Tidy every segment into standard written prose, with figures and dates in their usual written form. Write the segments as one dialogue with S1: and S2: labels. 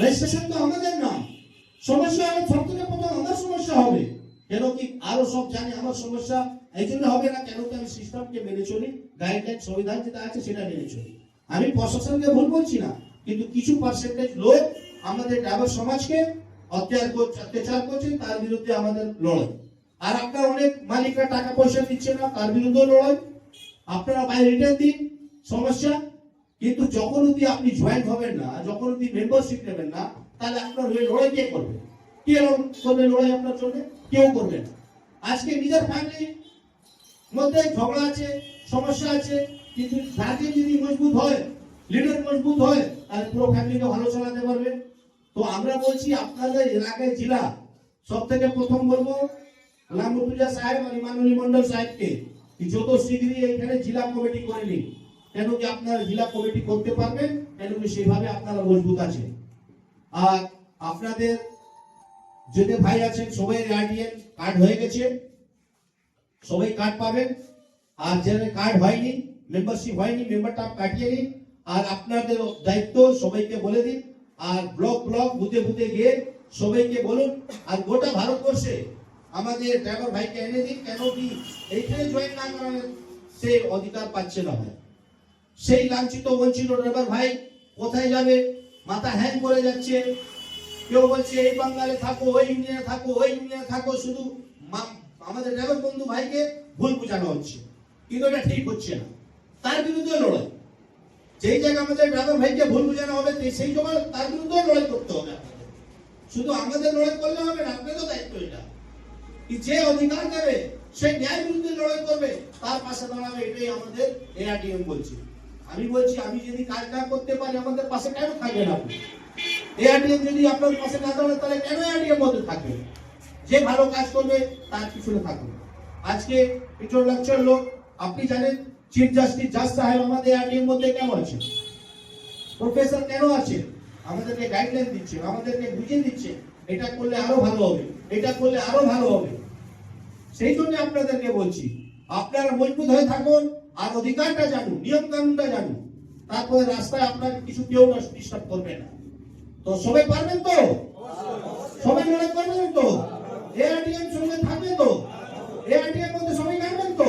S1: Registration তো আমাদের নাম। সমস্যা হলে সব থেকে প্রথম আমার সমস্যা হবে। কেন কি আরো সব জানি আমার সমস্যা এই জন্য হবে না, কেন কি আমি সিস্টেমকে মেনে চলি, গাইডলাইন সংবিধান যেটা আছে সেটা মেনে চলি। আমি প্রশাসনকে ভুল বলছি না, কিন্তু কিছু পার্সেন্টেজ লোক আমাদের ড্রাইভার সমাজকে অত্যাচার করছে, তার বিরুদ্ধে আমাদের লড়াই। আর আপনার অনেক মালিকরা টাকা পয়সা দিচ্ছে না, তার বিরুদ্ধে লড়াই। আপনারা বাইরে রিটার্ন দিন, সমস্যা। কিন্তু যখন অব্দি আপনি জয়েন্ট হবেন না, যখন অব্দি মেম্বারশিপ নেবেন না, তাহলে আপনার হয়ে লড়াই কে করবে? কে করবে লড়াই আপনার জন্য? কেউ করবে না। আজকে নিজের ফ্যামিলির মধ্যে ঝগড়া আছে, সমস্যা আছে, কিন্তু গার্জেন যদি মজবুত হয়, লিডার মজবুত হয়, তাহলে পুরো ফ্যামিলিকে ভালো চালাতে পারবে। তো আমরা বলছি আপনাদের এলাকায় জেলা সব থেকে প্রথম বলবো লামুতুল্লাহ সাহেব আর ইমানুল মন্ডল সাহেবকে যত শীঘ্রই এখানে জেলা কমিটি করে নিন। কেন কি আপনারা জেলা কমিটি করতে পারবেন, কেন কি সেভাবে আপনারা মজবুত আছেন। আর আপনাদের যে ভাই আছেন সবাই আরটিএন কার্ড হয়ে গেছে, সবাই কার্ড পাবেন। আর যাদের কার্ড হয়নি, মেম্বারশিপ হয়নি, মেম্বারটা কাটিয়ে নিন। আর আপনাদের দায়িত্ব সবাইকে বলে দিন। আর ব্লক ব্লক বুথে বুথে গিয়ে সবাইকে বলুন। আর গোটা ভারতবর্ষে আমাদের ড্রাইভার ভাইকে এনে দিন। কেন কি এইখানে জয়েন না করানোর সে অধিকার পাচ্ছে না। হয় সেই লাঞ্ছিত বঞ্চিত ড্রাইভার ভাই কোথায় যাবে? মাথা হ্যাং করে যাচ্ছে। কেউ বলছে এই বাঙ্গালে থাকো, ওই ইউনিয়নে থাকো, ওই ইউনিয়নে থাকো। শুধু আমাদের ড্রাইভার বন্ধু ভাইকে ভুল বোঝানো হচ্ছে, কিন্তু এটা ঠিক হচ্ছে না। তার বিরুদ্ধে লড়াই। যেই জায়গায় আমাদের ড্রাইভার ভাইকে ভুল বোঝানো হবে, সেই সময় তার বিরুদ্ধে লড়াই করতে হবে আপনাদের। শুধু আমাদের লড়াই করলে হবে না, আপনাদের দায়িত্ব এটা। কি যে অধিকার দেবে সেই ন্যায় বিরুদ্ধে লড়াই করবে, তার পাশে দাঁড়াবে। এটাই আমাদের এআরটিএম বলছে। আমি বলছি, আমি যদি কাজ না করতে পারি, আমাদের পাশে কেন থাকবেন আপনি? এআরটিএম যদি আপনার পাশে না দাঁড়ায়, তাহলে কেন এআরটিএম মধ্যে থাকবে? যে ভালো কাজ করবে তার পিছনে থাকবে। আজকে ইন্ট্রোডাকশন লোক আপনি জানেন, চিফ জাস্টিস জাজ সাহেব আমাদের এআরটিএম মধ্যে কেন আছে? প্রফেসর কেন আছে? আমাদেরকে গাইডলাইন দিচ্ছে, আমাদেরকে বুঝিয়ে দিচ্ছে এটা করলে আরো ভালো হবে, এটা করলে আরো ভালো হবে। সেই জন্য আপনাদেরকে বলছি, আপনারা মজবুত হয়ে থাকুন। আর অধিকারটা জানুন, নিয়ম কানুনটা জানুন। তারপরে রাস্তায় আপনাকে কিছু কেউ ডিস্টার্ব করবে না। তো সবাই পারবেন তো? সবাই লড়াই করবেন তো? এআরটিএম সঙ্গে থাকবে তো? এআরটিএম মধ্যে সবাই থাকবেন তো?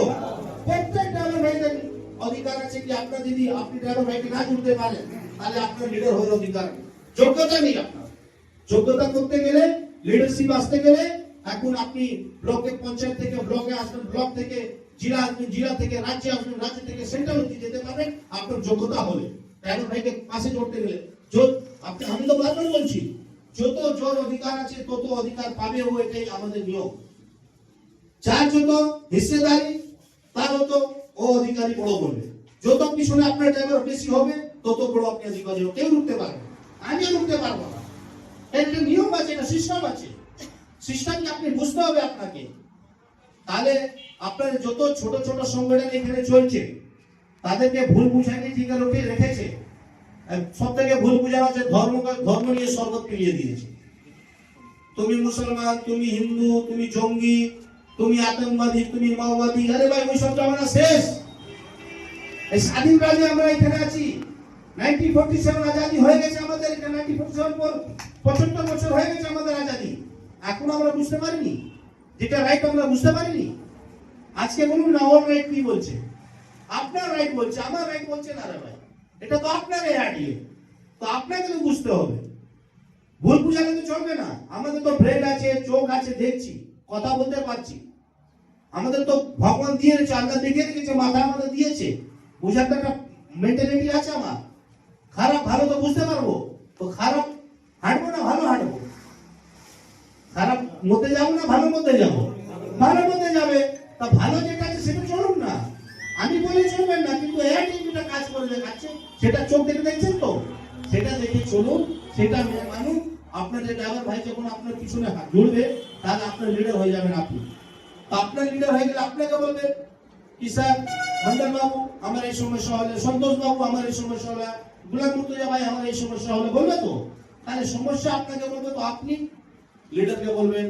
S1: প্রত্যেক ড্রাইভার ভাইদের অধিকার আছে কি আপনার যদি আপনি ড্রাইভার ভাইকে না জুড়তে পারেন, তাহলে আপনার লিডার হওয়ার অধিকার, যোগ্যতা নেই আপনার। যোগ্যতা করতে গেলে, লিডারশিপ আসতে গেলে, এখন আপনি ব্লকে, পঞ্চায়েত থেকে ব্লকে আসবেন, ব্লক থেকে জেলা আসবেন, জেলা থেকে রাজ্যে আসবেন, রাজ্য থেকে সেন্ট্রাল অবধি যেতে পারবেন আপনার যোগ্যতা হলে। ড্রাইভার ভাইকে পাশে জড়তে গেলে আমি তো বারবার বলছি, যত জোর অধিকার আছে তত অধিকার পাবে ও, এটাই আমাদের নিয়ম। যার যত হিস্সেদারি, তার তো ও অধিকারী বড় করবে। যত পিছনে আপনার ড্রাইভার বেশি হবে, তত বড় আপনি অধিকারী হবে। কেউ রুখতে পারবে, আমিও রুখতে পারবো না। একটা নিয়ম আছে, একটা সিস্টেম আছে। সিস্টেমকে আপনি বুঝতে হবে আপনাকে। তাহলে আপনার যত ছোট ছোট সংগঠন এখানে চলছে, তাদেরকে ভুল বুঝাইতে যে লোকে রেখেছে, সব থেকে ভুল বুঝানো হচ্ছে ধর্ম নিয়ে শরবত পিলিয়ে দিয়েছে। তুমি মুসলমান, তুমি হিন্দু, তুমি জঙ্গি, তুমি আতঙ্কবাদী, তুমি মাওবাদী। আরে ভাই, ওই সব জামানা শেষ। এই স্বাধীন রাজ্যে আমরা এখানে আছি। 1947 আজাদি হয়ে গেছে আমাদের এখানে। 1947 পর 75 বছর হয়ে গেছে আমাদের আজাদি। এখন আমরা বুঝতে পারিনি যেটা রাইট, আমরা বুঝতে পারিনি। আজকে বলুন না, ওর রাইট কি বলছে? আপনার রাইট বলছে, আমার রাইট বলছে না। রে ভাই, এটা তো আপনার এআরটিএম, তো আপনাকে তো বুঝতে হবে। ভুল বুঝালে তো চলবে না। আমাদের তো ব্রেন আছে, চোখ আছে, দেখছি, কথা বলতে পারছি। আমাদের তো ভগবান দিয়েছে, আল্লাহ দেখে রেখেছে, মাথা আমাদের দিয়েছে, বুঝার একটা মেন্টালিটি আছে আমার। খারাপ ভালো তো বুঝতে পারবো। তো খারাপ হাঁটবো না ভালো হাঁটবো? খারাপ মধ্যে যাবো না ভালো মধ্যে যাবো? ভালো মধ্যে যাবে। তা ভালো যেটা আছে সেটা চলুন না। আমি বলে চলবেন না, কিন্তু এআরটিএম যেটা কাজ করে দেখাচ্ছে সেটা চোখ দেখে দেখছেন তো, সেটা দেখে চলুন, সেটা মেনে মানুন। আপনাদের ড্রাইভার ভাই যখন আপনার পিছনে জুড়বে, তাহলে আপনার লিডার হয়ে যাবেন আপনি। আপনার লিডার হয়ে গেলে আপনাকে বলবে কি স্যার মন্ডল বাবু আমার এই সমস্যা হলে, সন্তোষ বাবু আমার এই সমস্যা হলে, গোলাম মুর্তজা ভাই আমার এই সমস্যা হলে, বলবে তো? তাহলে সমস্যা আপনাকে বলবে, তো আপনি লিডারকে বলবেন,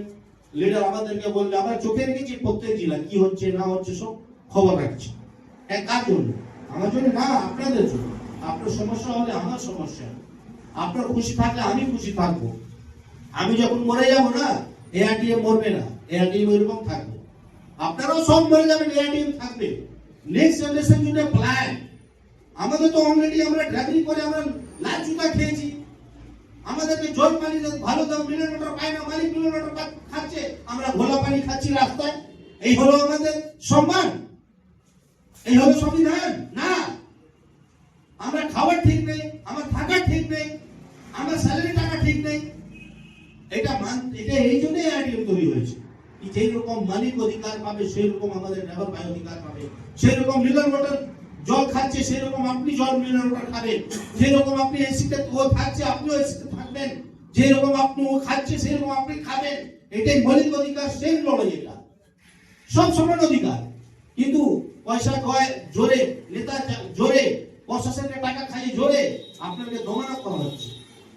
S1: লিডার আমাদেরকে বলবে। আমরা চোখে রেখেছি প্রত্যেক জেলা কি হচ্ছে না হচ্ছে, সব খবর রাখছি। কার জন্য? আমার জন্য না, আপনাদের জন্য। আপনার সমস্যা হলে আমার সমস্যা। আপনার খুশি থাকলে আমি খুশি থাকবো। আমি যখন মরে যাবো না, এআরটিএম মরবে না, এআরটিএম এরকম থাকবে। আপনারাও সব মরে যাবেন, এআরটিএম থাকবে। নেক্সট জেনারেশন জন্য প্ল্যান। আমাদের তো অলরেডি আমরা ড্রাইভিং করে আমরা লাল জুতা খেয়েছি। আমাদেরকে জল পানি ভালো দাম, মিনারেল পায় না, মালিক মিনারেল খাচ্ছে, আমরা ঘোলা পানি খাচ্ছি রাস্তায়। এই হলো আমাদের সম্মান, এই হলো সংবিধান? না। আমরা খাবার ঠিক নেই, আমার থাকার ঠিক নেই, আমার স্যালারি টাকা ঠিক নেই। এটা এই জন্য এআরটিএম তৈরি হয়েছে। যেই রকম মালিক অধিকার পাবে সেই রকম আমাদের ড্রাইভার ভাই অধিকার পাবে। সেই রকম মিনারেল ওয়াটার জল খাচ্ছে সেই রকম আপনি জল মিনারেল ওয়াটার খাবেন। যে রকম আপনি এসিতে ও থাকছে আপনিও এসিতে থাকবেন। যে রকম আপনি ও খাচ্ছে সেই রকম আপনি খাবেন। এটাই মৌলিক অধিকার, সেই লড়াই। এটা সব সমান অধিকার। কিন্তু পয়সা কয় জোরে, নেতা জোরে, প্রশাসনের টাকা খাই জোরে আপনাকে দমন করা হচ্ছে।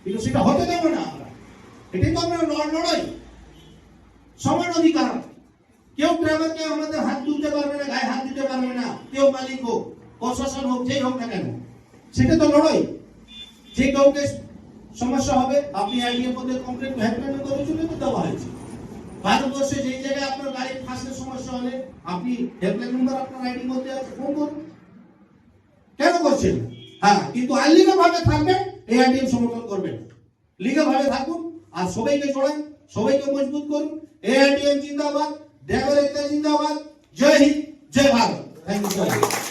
S1: কিন্তু সেটা হতে দেব না আমরা। এটাই তো আমরা লড়াই। সমান অধিকার। কেউ ড্রাইভারকে আমাদের হাত তুলতে পারবে না, গায়ে হাত দিতে পারবে না। কেউ মালিক হোক, প্রশাসন হোক, যেই হোক না কেন, সেটা তো লড়াই। যে কাউকে সমস্যা হবে আপনি আইডির মধ্যে কমপ্লেন হেল্পলাইনে করে চলে তো দেওয়া হয়েছে। ভারতবর্ষে যেই জায়গায় আপনার গাড়ির ফাঁসের সমস্যা হলে আপনি হেল্পলাইন নাম্বার আপনার আইডির মধ্যে আছে, ফোন করুন। কেন করছেন? হ্যাঁ, কিন্তু আনলিগাল ভাবে থাকবেন, এই আইডিএম সমর্থন করবেন। লিগাল ভাবে থাকুন আর সবাইকে জড়ান, সবাইকে মজবুত করুন। এআইডিএম জিন্দাবাদ, ড্রাইভার একতা জিন্দাবাদ। জয় হিন্দ, জয় ভারত। Thank you.